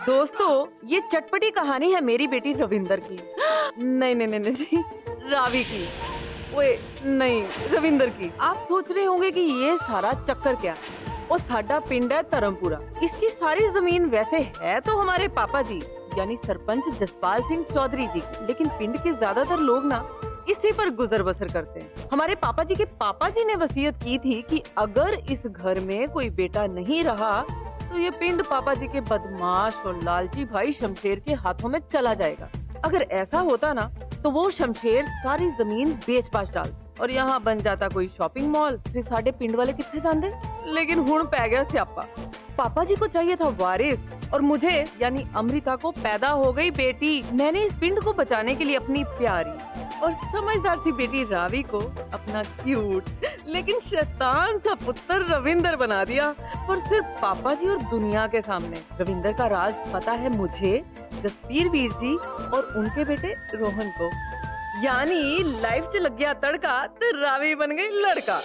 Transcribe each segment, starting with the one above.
दोस्तों, ये चटपटी कहानी है मेरी बेटी रविंदर की। नहीं नहीं नहीं नहीं, रावी की। ओए नहीं, रविंदर की। आप सोच रहे होंगे कि ये सारा चक्कर क्या? वो साडा पिंड है धर्मपुरा। इसकी सारी जमीन वैसे है तो हमारे पापा जी यानी सरपंच जसपाल सिंह चौधरी जी, लेकिन पिंड के ज्यादातर लोग ना इसी पर गुजर बसर करते हैं। हमारे पापा जी के पापा जी ने वसीयत की थी कि अगर इस घर में कोई बेटा नहीं रहा तो ये पिंड पापा जी के बदमाश और लालची भाई शमशेर के हाथों में चला जाएगा। अगर ऐसा होता ना तो वो शमशेर सारी जमीन बेच पाच डाल और यहाँ बन जाता कोई शॉपिंग मॉल, फिर साडे पिंड वाले कितने जांदे। लेकिन हुण पै गया स्यापा। पापा जी को चाहिए था वारिस और मुझे यानी अमृता को पैदा हो गई बेटी। मैंने इस पिंड को बचाने के लिए अपनी प्यारी और समझदार सी बेटी रावी को अपना क्यूट लेकिन शैतान सा पुत्र रविंदर बना दिया। और सिर्फ पापा जी और दुनिया के सामने रविंदर का राज पता है मुझे, जसवीर वीर जी और उनके बेटे रोहन को। यानी लाइफ च लग गया तड़का तो रावी बन गई लड़का।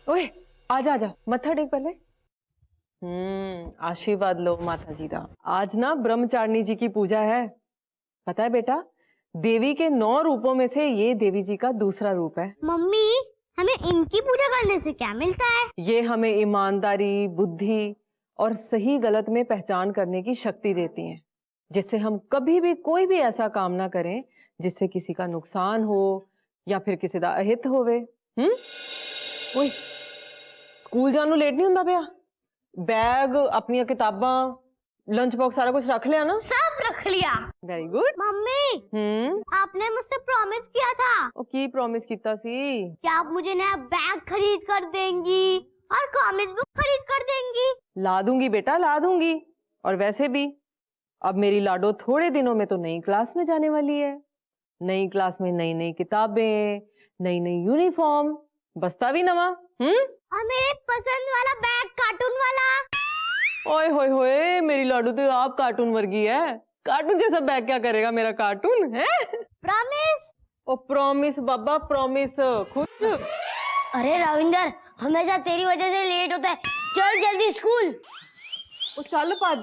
ओए आजा आजा, मत्था टेक पहले। आशीर्वाद लो माता जी का। आज ना ब्रह्मचारिणी जी की पूजा है। पता है बेटा, देवी के 9 रूपों में से ये देवी जी का दूसरा रूप है। मम्मी, हमें इनकी पूजा करने से क्या मिलता है? ये हमें ईमानदारी, बुद्धि और सही गलत में पहचान करने की शक्ति देती हैं, जिससे हम कभी भी कोई भी ऐसा काम ना करें जिससे किसी का नुकसान हो या फिर किसी का अहित होवे। ओए स्कूल जाने लेट नहीं होता पिया? बैग, अपनी किताबां, लंच बॉक्स सारा कुछ रख लिया ना? सब रख लिया। Very good. मम्मी, आपने मुझसे प्रॉमिस किया था। ओ की प्रॉमिस कीता सी? क्या आप मुझे नया बैग खरीद कर देंगी और कॉमिक बुक खरीद कर देंगी? ला दूंगी बेटा, ला दूंगी। और वैसे भी अब मेरी लाडो थोड़े दिनों में तो नई क्लास में जाने वाली है। नई क्लास में नई नई किताबें, नई नई यूनिफॉर्म, बस्ता भी नवा। और मेरे पसंद वाला बैग, कार्टून वाला। ओए होए होए, मेरी लाडू तो आप कार्टून वर्गी है। कार्टून जैसा बैग क्या करेगा मेरा कार्टून है? प्रॉमिस। ओ प्रॉमिस बाबा, प्रॉमिस। खुश। अरे रविंदर, हमेशा तेरी वजह से लेट होता है। चल जल्दी स्कूल। ओ चल पाज।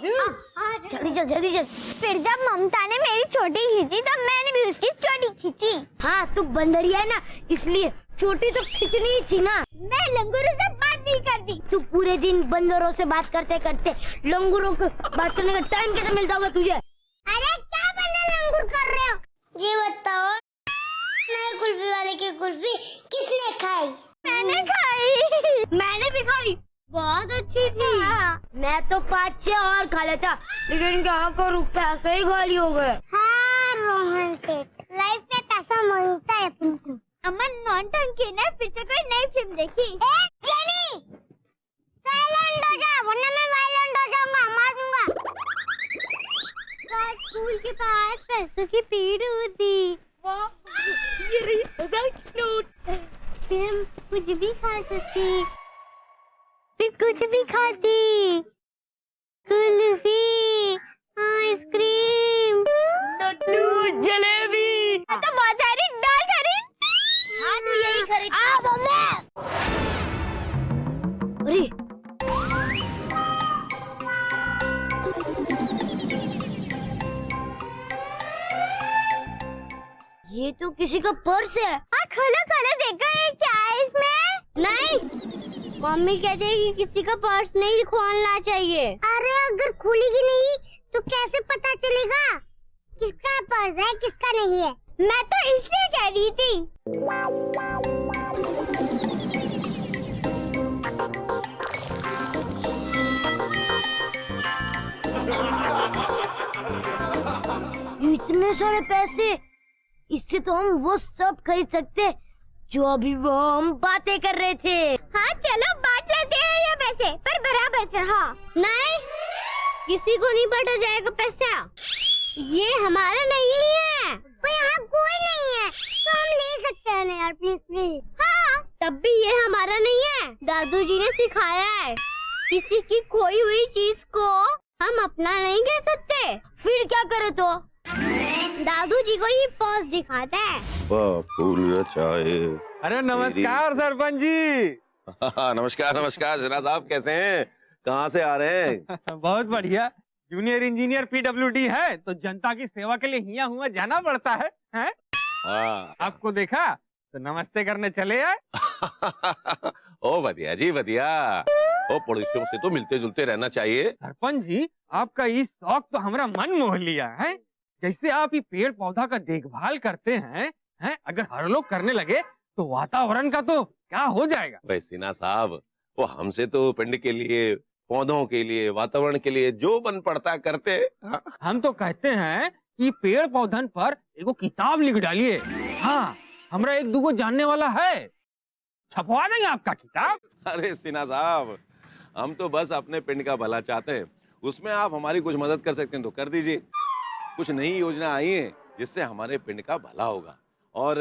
जल्दी चल, जल्दी चल। फिर जब ममता ने मेरी चोटी खींची तब मैंने भी उसकी चोटी खींची। हाँ, तू बंदरिया है ना, इसलिए चोटी तो खींचनी ही थी ना। मैं लंगूरों से बात नहीं करती। तू पूरे दिन बंदरों से बात करते करते लंगूरों को बात करने का टाइम कैसे मिलता होगा तुझे? अरे क्या बंदर लंगूर कर रहे हो? ये बताओ, नए कुल्फी वाले की कुल्फी किसने खाई? मैंने खाई। मैंने भी खाई, बहुत अच्छी थी। मैं तो 5-6 और खा लेता, लेकिन क्या करूं, पैसे ही खाली हो गए। हाँ रोहन सेठ, लाइफ में पैसा मांगता है तुमसे। अमन नॉन टंकी ने फिर से कोई नई फिल्म देखी। जेनी, साइलेंट हो जा वरना मैं वायलेंट हो जाऊंगा, मार दूंगा। स्कूल के पास पैसों की भीड़ होती। वाह, ये रही नोट। फिर हम कुछ भी खा सकते, फिर कुछ भी खाती। कुल्फी, आइसक्रीम, लड्डू, जलेबी। तो बहुत सारी डाल खरीद। हाँ तो यही खरीद। अरे ये तो किसी का पर्स है। हाँ खोलो खोलो, देखो ये क्या है इसमें। नहीं, मम्मी कहती है कि किसी का पर्स नहीं खोलना चाहिए। अरे अगर खुलेगी नहीं तो कैसे पता चलेगा किसका पर्स है किसका नहीं है? मैं तो इसलिए कह रही थी। इतने सारे पैसे, इससे तो हम वो सब खरीद सकते जो अभी वो हम बातें कर रहे थे। हाँ चलो बांट लेते हैं ये पैसे, पर बराबर से। हाँ नहीं, किसी को नहीं बांटा जाएगा पैसा, ये हमारा नहीं है। पर यहाँ कोई नहीं है तो हम ले सकते हैं ना यार, प्लीज प्लीज। हाँ तब भी ये हमारा नहीं है, दादू जी ने सिखाया है। किसी की खोई हुई चीज को हम अपना नहीं कह सकते, फिर क्या करे तो? दादू जी को ये पर्स दिखाता है। फूल रचाए। अरे नमस्कार सरपंच जी। नमस्कार नमस्कार। जनाब साहब कैसे हैं? कहाँ से आ रहे हैं? बहुत बढ़िया। जूनियर इंजीनियर पीडब्ल्यूडी है तो जनता की सेवा के लिए हिया हुआ जाना पड़ता है, हैं? हाँ। आपको देखा तो नमस्ते करने चले आए। ओ बढ़िया जी बढ़िया। ओ पड़ोसियों से तो मिलते जुलते रहना चाहिए। सरपंच जी आपका इस शौक तो हमारा मन मोह लिया है। जैसे आप ये पेड़ पौधा का देखभाल करते हैं, अगर हर लोग करने लगे तो वातावरण का तो क्या हो जाएगा। वैसे ना साहब, वो हमसे तो पिंड के लिए, पौधों के लिए, वातावरण के लिए जो बन पड़ता करते। हाँ? हम तो कहते हैं कि पेड़ पौधन पर एगो किताब लिख डालिए। हाँ, हमरा एक दूगो जानने वाला है, छपवा देंगे आपका किताब। अरे सिन्हा साहब, हम तो बस अपने पिंड का भला चाहते हैं। उसमें आप हमारी कुछ मदद कर सकते हैं तो कर दीजिए। कुछ नई योजना आई है जिससे हमारे पिंड का भला होगा। और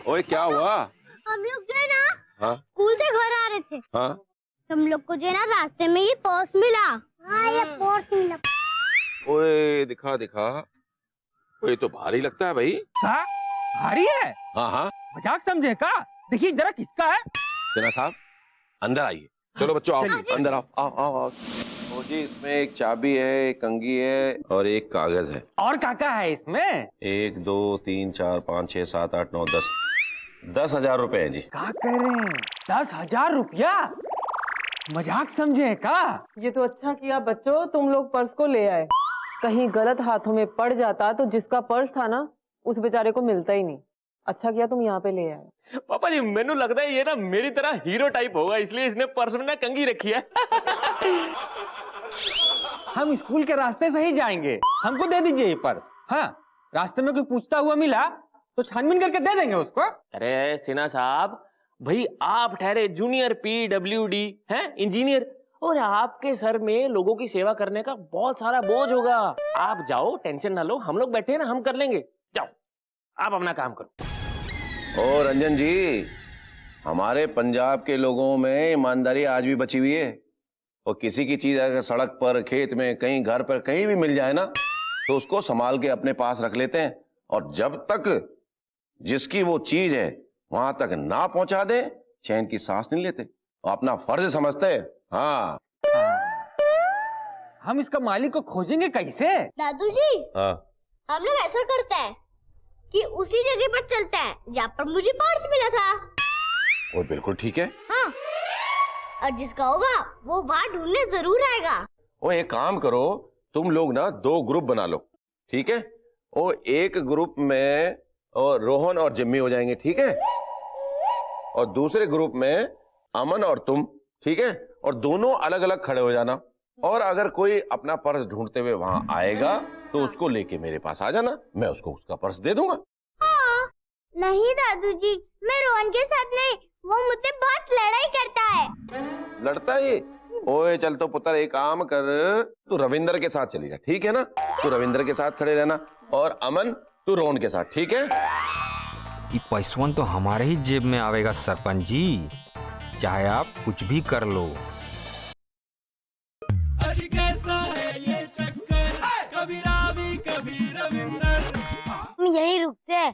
ओए क्या हुआ? हम लोग जो है ना, हाँ स्कूल से घर आ रहे थे। हाँ। हम लोग को जो है ना रास्ते में ये पर्स मिला। हाँ, ये पर्स मिला। ओए दिखा दिखा। ओए तो भारी लगता है भाई। हाँ, भारी है। हाँ हाँ। मजाक समझे का? देखिए जरा किसका है। सिन्हा साहब अंदर आइए। चलो बच्चों आओ, अंदर आओ आओ आओ आओ। तो जी इसमें एक चाबी है, एक कंघी है और एक कागज है। और काका है इसमें? 1 2 3 4 5 6 7 8 9 10 10,000 रुपए है जी। क्या कह रहे हैं? 10,000 रुपया? मजाक समझे का? ये तो अच्छा किया बच्चों तुम लोग पर्स को ले आए। कहीं गलत हाथों में पड़ जाता तो जिसका पर्स था ना उस बेचारे को मिलता ही नहीं। अच्छा किया तुम यहाँ पे ले आए। पापा जी मैंने लगता है ये ना मेरी तरह हीरो टाइप होगा, इसलिए इसने पर्स में ना कंघी रखी है। हम स्कूल के रास्ते से ही जाएंगे, हमको दे दीजिए ये पर्स। हाँ, रास्ते में कोई पूछता हुआ मिला तो छानबीन करके दे देंगे उसको। अरे सिन्हा साहब, भाई आप ठहरे जूनियर पीडब्ल्यूडी हैं, इंजीनियर, और आपके सर में लोगों की सेवा करने का बहुत सारा बोझ होगा। आप जाओ, टेंशन ना लो, हम लोग बैठे हैं ना, हम कर लेंगे। जाओ आप अपना काम करो। ओ रंजन जी, हमारे पंजाब के लोगों में ईमानदारी आज भी बची हुई है। और किसी की चीज अगर सड़क पर, खेत में, कहीं घर पर कहीं भी मिल जाए ना तो उसको संभाल के अपने पास रख लेते हैं। और जब तक जिसकी वो चीज है वहां तक ना पहुंचा दे चैन की सांस नहीं लेते और अपना फर्ज समझते हैं। हाँ। हम इसका मालिक को खोजेंगे कैसे? दादू जी, हाँ। हम लोग ऐसा करते हैं कि उसी जगह पर चलते हैं जहाँ पर मुझे पर्स मिला था। वो बिल्कुल ठीक है। हाँ, और जिसका होगा वो वहाँ ढूंढने जरूर आएगा। वो एक काम करो, तुम लोग ना 2 ग्रुप बना लो, ठीक है? वो एक ग्रुप में और रोहन और जिम्मी हो जाएंगे, ठीक है? और दूसरे ग्रुप में अमन और तुम, ठीक है? और दोनों अलग अलग खड़े हो जाना। और अगर कोई अपना पर्स ढूंढते हुए वहां आएगा तो उसको लेके मेरे पास आ जाना, मैं उसको उसका पर्स दे दूंगा। हाँ, नहीं दादू जी, मैं रोहन के साथ नहीं, वो मुझसे बहुत लड़ाई करता है। लड़ता है? ओए चल तो पुत्र एक काम कर, तू रविंदर के साथ चली जा, ठीक है ना? तू रविंदर के साथ खड़े रहना और अमन तू रोहन के साथ, ठीक है? ये पैसवन तो हमारे ही जेब में आवेगा सरपंच जी, चाहे आप कुछ भी कर लो। हम यहीं रुकते हैं,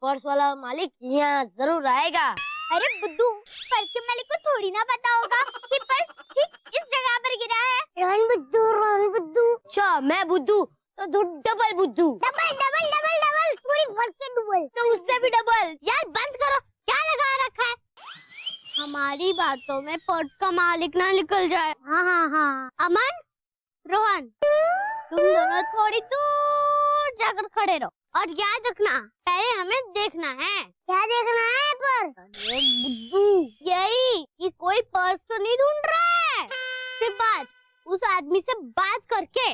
पर्स वाला मालिक यहाँ जरूर आएगा। अरे बुद्धू, पर्स के मालिक को थोड़ी ना पता होगा कि पर्स ठीक इस जगह पर गिरा है। रोहन बुद्धू, रोहन बुद्धू। अच्छा मैं बुद्धू तो डबल बुद्धू। डबल डबल डबल डबल, पूरी वर्ष के डबल। तो उससे भी डबल। यार बंद करो, क्या लगा रखा है? हमारी बातों में पर्स का मालिक ना निकल जाए। हाँ हाँ हाँ। अमन, रोहन, तुम दोनों थोड़ी दूर जाकर खड़े रहो और याद रखना, पहले हमें देखना है। क्या देखना है पर? अरे बुद्धू, यही कि कोई पर्स तो नहीं ढूंढ रहा है। फिर बाद उस आदमी से बात करके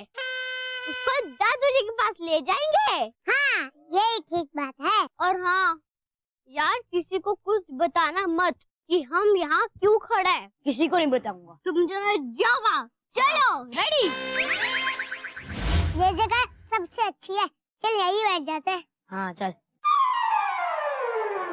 उसको दादू जी के पास ले जाएंगे। हाँ, यही ठीक बात है। और हाँ यार, किसी को कुछ बताना मत कि हम यहाँ क्यों खड़े हैं। किसी को नहीं बताऊंगा। तुम जाओ वहाँ। चलो रेडी। ये जगह सबसे अच्छी है, चल यही बैठ जाते हैं। हाँ चल।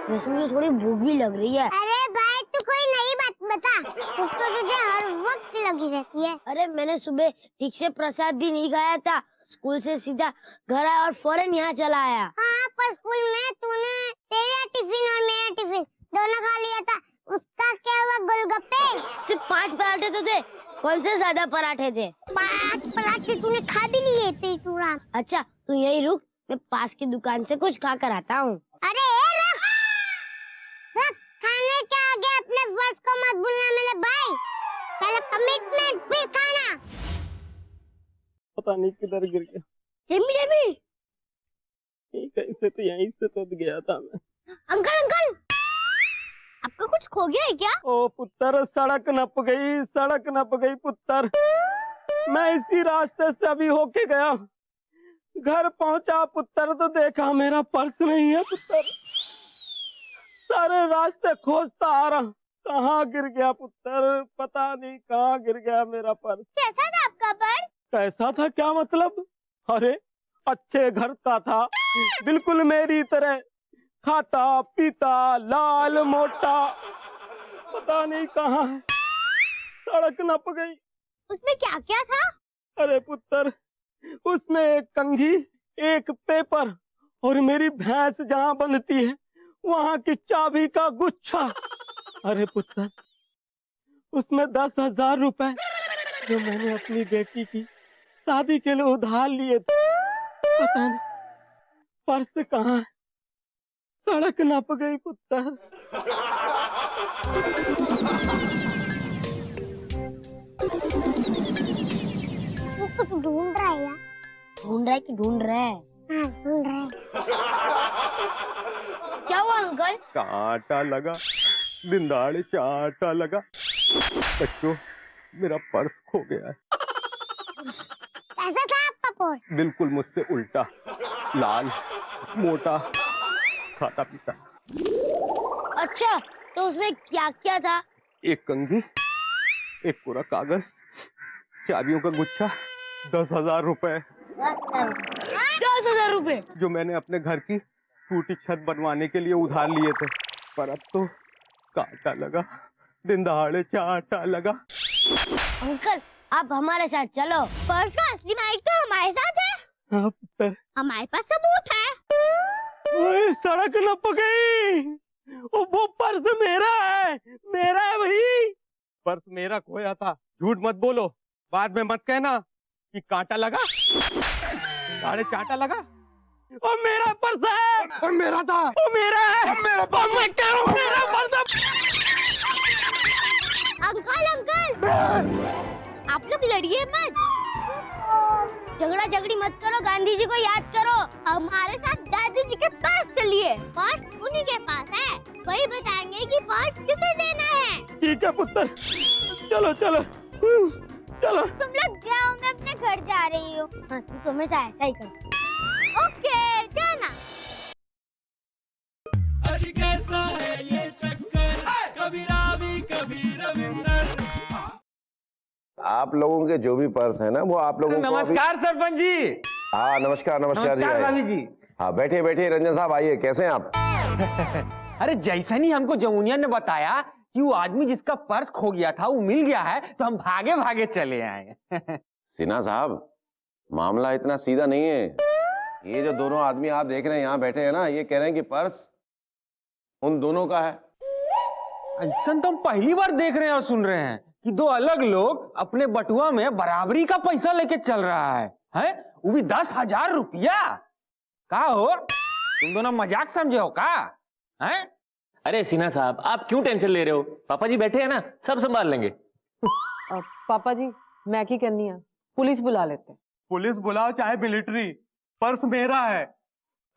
वैसे मुझे थोड़ी भूख भी लग रही है। अरे भाई तू कोई नई बात बता, भूख तो तुझे हर वक्त लगी रहती है। अरे मैंने सुबह ठीक से प्रसाद भी नहीं खाया था, स्कूल से सीधा घर आया और फौरन यहाँ चला आया। हाँ, पर स्कूल में तूने तेरा टिफिन और मेरा टिफिन दोनों खा लिया था, उसका क्या हुआ? गोलगप्पे सिर्फ 5 पराठे तो थे। कौन से ज्यादा पराठे थे? 5 पराठे तूने खा भी लिए पेटूराम। अच्छा तू यही रुक, मैं पास की दुकान से कुछ खा कर आता हूँ। अरे रख रख, खाने के आगे अपने फर्ज को मत भूलना मेरे भाई। पहले कमिटमेंट फिर खाना। पता नहीं किधर गिर गया। जेमी जेमी, कैसे तो यहीं से तो गया था मैं। अंकल अंकल, आपका कुछ खो गया है क्या? ओ पुत्र, सड़क नप गई पुत्र। मैं इसी रास्ते से अभी होके गया, घर पहुंचा पुत्र तो देखा मेरा पर्स नहीं है पुत्र। सारे रास्ते खोजता आ रहा, कहाँ गिर गया पुत्र, पता नहीं कहाँ गिर गया मेरा पर्स। कैसा था आपका पर्स? कैसा था क्या मतलब? अरे अच्छे घर का था, बिल्कुल मेरी तरह, खाता पीता लाल मोटा, पता नहीं कहाँ है, सड़क नप गई। उसमें क्या क्या था? अरे पुत्र, उसमें एक कंघी, एक पेपर और मेरी भैंस जहाँ बंधती है वहाँ की चाबी का गुच्छा। अरे पुत्र, उसमें 10,000 रुपए जो मैंने अपनी बेटी की शादी के लिए उधार लिए थे। पता नहीं पर्स कहाँ है, सड़क नप गई पुत्र। उसको तो ढूंढ रहा है यार। ढूंढ रहा है कि ढूंढ रहा है? हाँ, ढूंढ रहा है। क्या हुआ अंकल? कांटा लगा, दिन दहाड़े चांटा लगा। बच्चों, मेरा पर्स खो गया है। कैसा था आपका पर्स? बिल्कुल मुझसे उल्टा, लाल मोटा, खाता पीता। अच्छा, तो उसमें क्या क्या था? एक कंघी, एक पूरा कागज, चाबियों का गुच्छा, 10,000 रुपए 10,000 रुपए जो मैंने अपने घर की टूटी छत बनवाने के लिए उधार लिए थे। पर अब तो कांटा लगा, दिन दहाड़े चांटा लगा। अंकल, आप हमारे साथ चलो। पर्स का असली मालिक तो हमारे साथ है। हाँ पुत्र। हमारे पास सबूत है। ओए, सड़क नप गई। वो पर्स मेरा है भाई। पर्स मेरा खोया था, झूठ मत बोलो, बाद में मत कहना कि कांटा लगा, दाढ़े चांटा लगा। और मेरा पर्स है, और मेरा था, और मेरा है, और मेरा पर्स, मैं कह रहा हूँ मेरा पर्स है। अंकल आप लोग लड़िए मत, झगड़ा झगड़ी मत करो, गांधी जी को याद करो। हमारे साथ दादू जी के पास चलिए, पर्स उन्हीं के पास है, वही बताएंगे कि पर्स किसे देना है। ठीक है पुत्र, चलो चलो चलो। तुम लोग जाओ, मैं अपने घर जा रही हूँ। हाँ, तू तो हमेशा ऐसा ही कर। ओके, जाना। कैसा है ये चक्कर, कभी रावी कभी रविंदर। आप लोगों के जो भी पर्स है ना, वो आप लोगों को नमस्कार सरपंच जी। हाँ नमस्कार नमस्कार जी। भाभी जी। हाँ बैठिए बैठिए, रंजन साहब आइए, कैसे हैं आप? अरे जैसा नहीं हमको जमुनिया ने बताया कि वो आदमी जिसका पर्स खो गया था वो मिल गया है, तो हम भागे भागे चले आए। सिन्हा साहब, मामला इतना सीधा नहीं है। ये जो दोनों आदमी आप देख रहे हैं यहाँ बैठे हैं ना, ये कह रहे हैं कि पर्स उन दोनों का है। ऐसा तो हम पहली बार देख रहे हैं और सुन रहे हैं कि दो अलग लोग अपने बटुआ में बराबरी का पैसा लेके चल रहा है? वो भी 10,000 रुपया। का हो, तुम दोनों मजाक समझे हो का? हैं? अरे सिन्हा साहब, आप क्यों टेंशन ले रहे हो? पापा जी बैठे हैं ना, सब संभाल लेंगे। पापा जी, मैं की करनी है, पुलिस बुला लेते हैं। पुलिस बुलाओ चाहे मिलिट्री, पर्स मेरा है।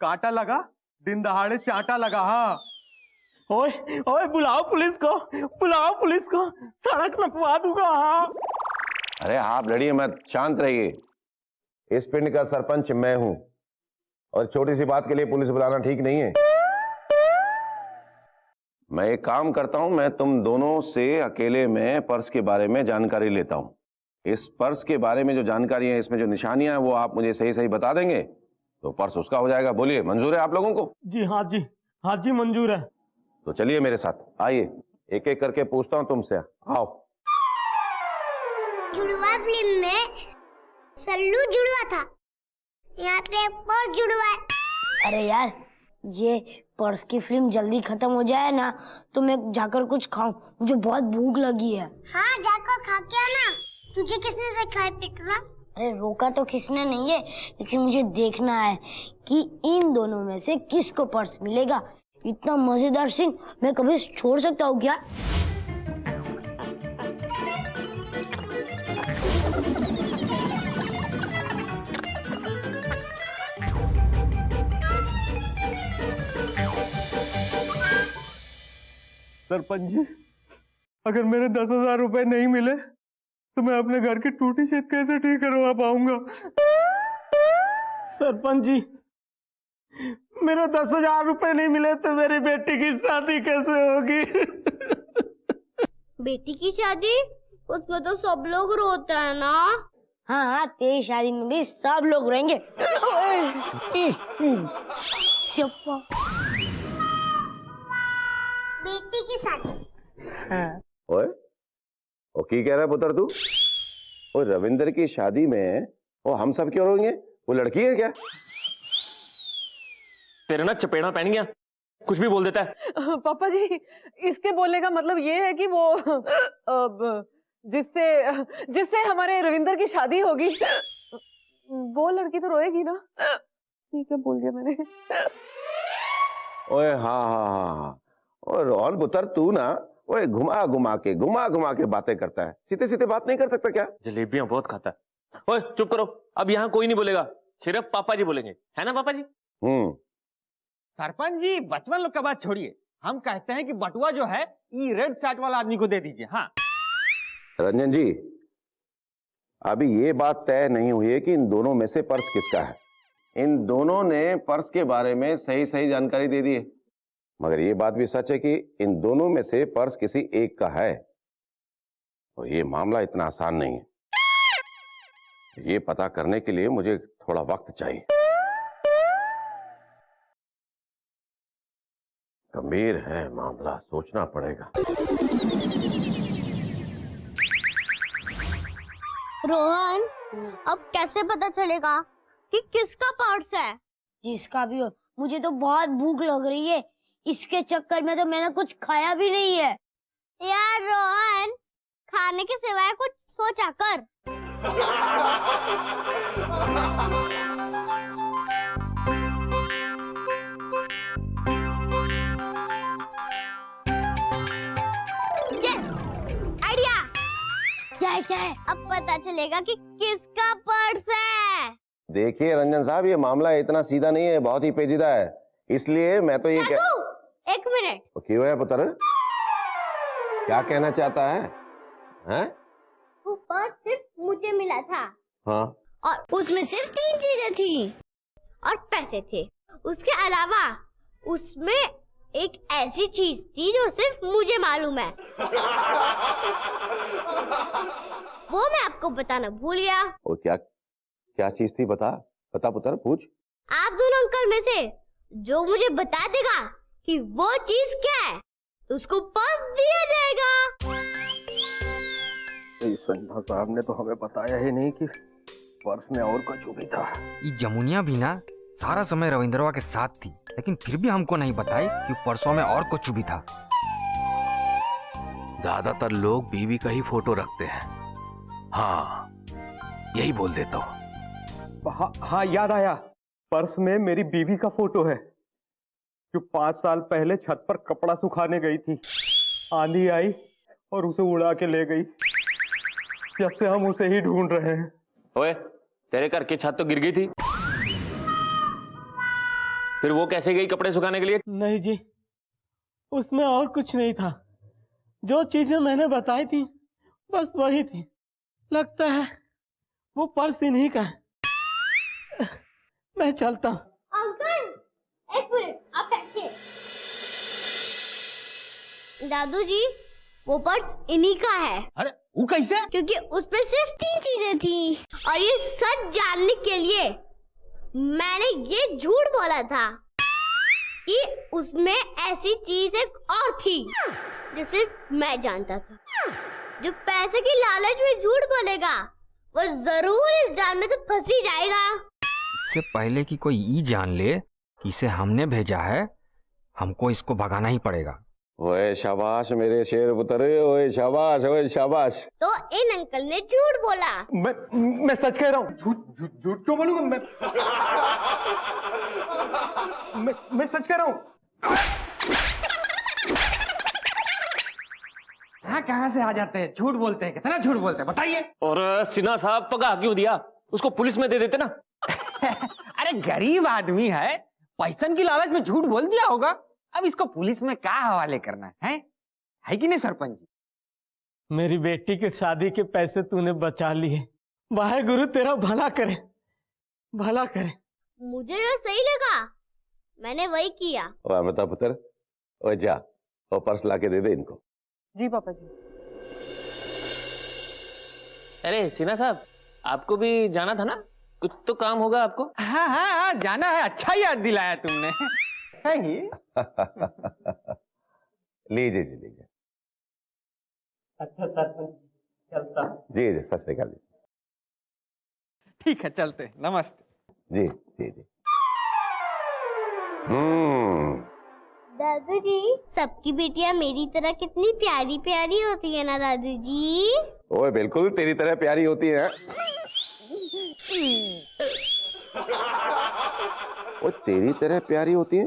कांटा लगा, दिन दहाड़े चांटा लगा। हाँ ओए ओए, बुलाओ पुलिस को, सड़क नपवा दूंगा। हाँ। अरे आप लड़िए मत, शांत रहिए। इस पिंड का सरपंच मैं हूं और छोटी सी बात के लिए पुलिस बुलाना ठीक नहीं है। मैं एक काम करता हूं, मैं तुम दोनों से अकेले में पर्स के बारे में जानकारी लेता हूं। इस पर्स के बारे में जो जानकारी है, इसमें जो निशानियां हैं, वो आप मुझे सही सही बता देंगे तो पर्स उसका हो जाएगा। बोलिए, मंजूर है आप लोगों को? जी हाँ जी, हाँ जी मंजूर है। तो चलिए मेरे साथ, आइए। एक एक करके पूछता हूँ तुमसे, आओ। जुड़वा फिल्म में सल्लू जुड़वा था, यहाँ पे पर्स जुड़वा है। अरे यार, ये पर्स की फिल्म जल्दी खत्म हो जाए ना तो मैं जाकर कुछ खाऊं, मुझे बहुत भूख लगी है। हाँ, जाकर खा के आना। तुझे किसने देखा है पिटरा? अरे रोका तो किसने नहीं है, लेकिन मुझे देखना है कि इन दोनों में से किसको पर्स मिलेगा। इतना मजेदार सीन मैं कभी छोड़ सकता हूँ क्या? सरपंच जी, अगर मेरे 10,000 रुपए नहीं मिले तो मैं अपने घर की टूटी छत कैसे ठीक करवा पाऊंगा? सरपंच जी, मेरे 10,000 रुपए नहीं मिले तो मेरी बेटी की शादी कैसे होगी? बेटी की शादी? उसमें तो सब लोग रोते हैं ना। हाँ हाँ, तेरी शादी में भी सब लोग रहेंगे। बेटी की शादी? हाँ। ओए, वो की कह रहा है पुत्र तू? ओ रविंदर की शादी में वो हम सब क्यों रोएंगे? वो लड़की है क्या? तेरे ना चपेड़ा पहन गया, कुछ भी बोल देता है। पापा जी, इसके बोलने का मतलब ये है कि वो जिससे हमारे रविंदर की शादी होगी वो लड़की तो रोएगी ना। ठीक है, बोल दिया मैंने। ओए हाँ हाँ हाँ हाँ, और रोहन पुत्र तू ना ओए घुमा घुमा के बातें करता है, सीधे सीधे बात नहीं कर सकता क्या? जलेबियां बहुत खाता है। ओए चुप करो, अब यहाँ कोई नहीं बोलेगा, सिर्फ पापा जी बोलेंगे, है ना पापा जी? सरपंच जी, बचपन लोग का बात छोड़िए, हम कहते हैं कि बटुआ जो है ये रेड शर्ट वाला आदमी को दे दीजिए। हाँ रंजन जी, अभी ये बात तय नहीं हुई है कि इन दोनों में से पर्स किसका है। इन दोनों ने पर्स के बारे में सही सही जानकारी दे दी है, मगर ये बात भी सच है कि इन दोनों में से पर्स किसी एक का है, और ये मामला इतना आसान नहीं है। ये पता करने के लिए मुझे थोड़ा वक्त चाहिए। गंभीर है मामला, सोचना पड़ेगा। रोहन, अब कैसे पता चलेगा कि किसका पर्स है? जिसका भी हो, मुझे तो बहुत भूख लग रही है। इसके चक्कर में तो मैंने कुछ खाया भी नहीं है। यार रोहन, खाने के सिवाय कुछ सोचा कर। आइडिया! क्या है? अब पता चलेगा कि किसका पर्स है। देखिए रंजन साहब, ये मामला इतना सीधा नहीं है, बहुत ही पेचीदा है, इसलिए मैं तो ये एक मिनट। क्यों है पुत्र, क्या कहना चाहता है? हैं? वो पर्स सिर्फ मुझे मिला था। हाँ, और उसमें सिर्फ 3 चीजें थी और पैसे थे। उसके अलावा उसमें एक ऐसी चीज थी जो सिर्फ मुझे मालूम है। वो मैं आपको बताना भूल गया। और क्या चीज थी? बता पुत्र, पूछ। आप दोनों अंकल में से जो मुझे बता देगा कि वो चीज क्या है, उसको पर्स दिया जाएगा। संधा साहब ने तो हमें बताया ही नहीं कि पर्स में और कुछ भी था। ये जमुनिया भी ना सारा समय रविंद्रवा के साथ थी, लेकिन फिर भी हमको नहीं बताई कि पर्सों में और कुछ भी था। ज्यादातर लोग बीवी का ही फोटो रखते हैं। हाँ, यही बोल देता हूँ। हाँ, याद आया, पर्स में मेरी बीवी का फोटो है जो 5 साल पहले छत पर कपड़ा सुखाने गई थी। आंधी आई और उसे उड़ा के ले गई। जब से हम उसे ही ढूंढ रहे हैं। ओए, तेरे घर की छत तो गिर गई थी, फिर वो कैसे गई कपड़े सुखाने के लिए? नहीं जी, उसमें और कुछ नहीं था। जो चीजें मैंने बताई थी बस वही थी। लगता है वो पर्स इन्हीं का है। मैं चलता हूँ। अंकल, एक मिनट, आप बैठिए। दादू जी, वो पर्स इन्हीं का है। अरे वो कैसे? क्योंकि उसमें सिर्फ 3 चीजें थी और ये सच जानने के लिए मैंने ये झूठ बोला था कि उसमें ऐसी चीज एक और थी ये सिर्फ मैं जानता था। जो पैसे की लालच में झूठ बोलेगा वो जरूर इस जाल में तो फंस ही जाएगा। इससे पहले कि कोई ई जान ले कि इसे हमने भेजा है, हमको इसको भगाना ही पड़ेगा। ओए शाबाश मेरे शेर पुत्र, ओए शाबाश, ओए शाबाश। तो इन अंकल ने झूठ बोला। मैं सच कह रहा हूँ। झूठ क्यों बोलूंगा मैं सच कह रहा हूँ। हाँ, कहाँ से आ जाते हैं, झूठ बोलते हैं, कितना झूठ बोलते हैं बताइए। और सिन्हा साहब पगा क्यों दिया, उसको पुलिस में दे देते ना। अरे गरीब आदमी है, पैसन की लालच में झूठ बोल दिया होगा, अब इसको पुलिस में क्या हवाले करना है कि नहीं सरपंच जी? मेरी बेटी की शादी के पैसे तूने बचा लिए, वाहे गुरु तेरा भला करे, भला करे। मुझे जो सही लगा मैंने वही किया। ओए अमिता पुत्र, ओए जा वो पर्स लाके दे दे इनको। जी पापा जी। अरे सिन्हा साहब, आपको भी जाना था ना, कुछ तो काम होगा आपको। हाँ, जाना है, अच्छा याद दिलाया तुमने। सही। लीजिए जी लीजिए। अच्छा सरपंच चलता। जी जी सत श्री अकाल जी। ठीक है चलते, नमस्ते। जी जी जी। दादू जी, सबकी बेटियां मेरी तरह कितनी प्यारी प्यारी होती है ना दादू जी। ओए बिल्कुल तेरी तरह प्यारी होती है। वो तेरी तरह प्यारी होती है,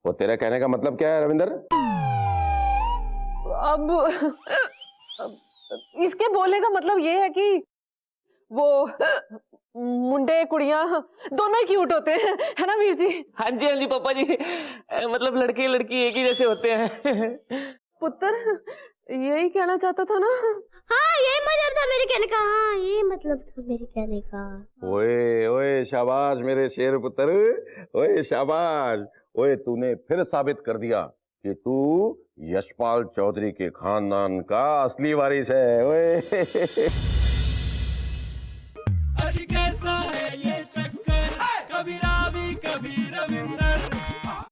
वो तेरा कहने का मतलब क्या है रविंदर? अब इसके बोलने का मतलब ये है कि वो मुंडे कुड़ियां दोनों ही क्यूट होते हैं, है ना वीर जी? हाँ जी पापा जी, मतलब लड़के लड़की एक ही जैसे होते हैं। पुत्र यही कहना चाहता था ना? हाँ यही मतलब था मेरे कहने का। हाँ यही मतलब था मेरे कहने का। ओए ओए शाबाश मेरे शेर पुत्र, ओए शाबाश। ओए तूने फिर साबित कर दिया कि तू यशपाल चौधरी के खानदान का असली वारिस है। ओए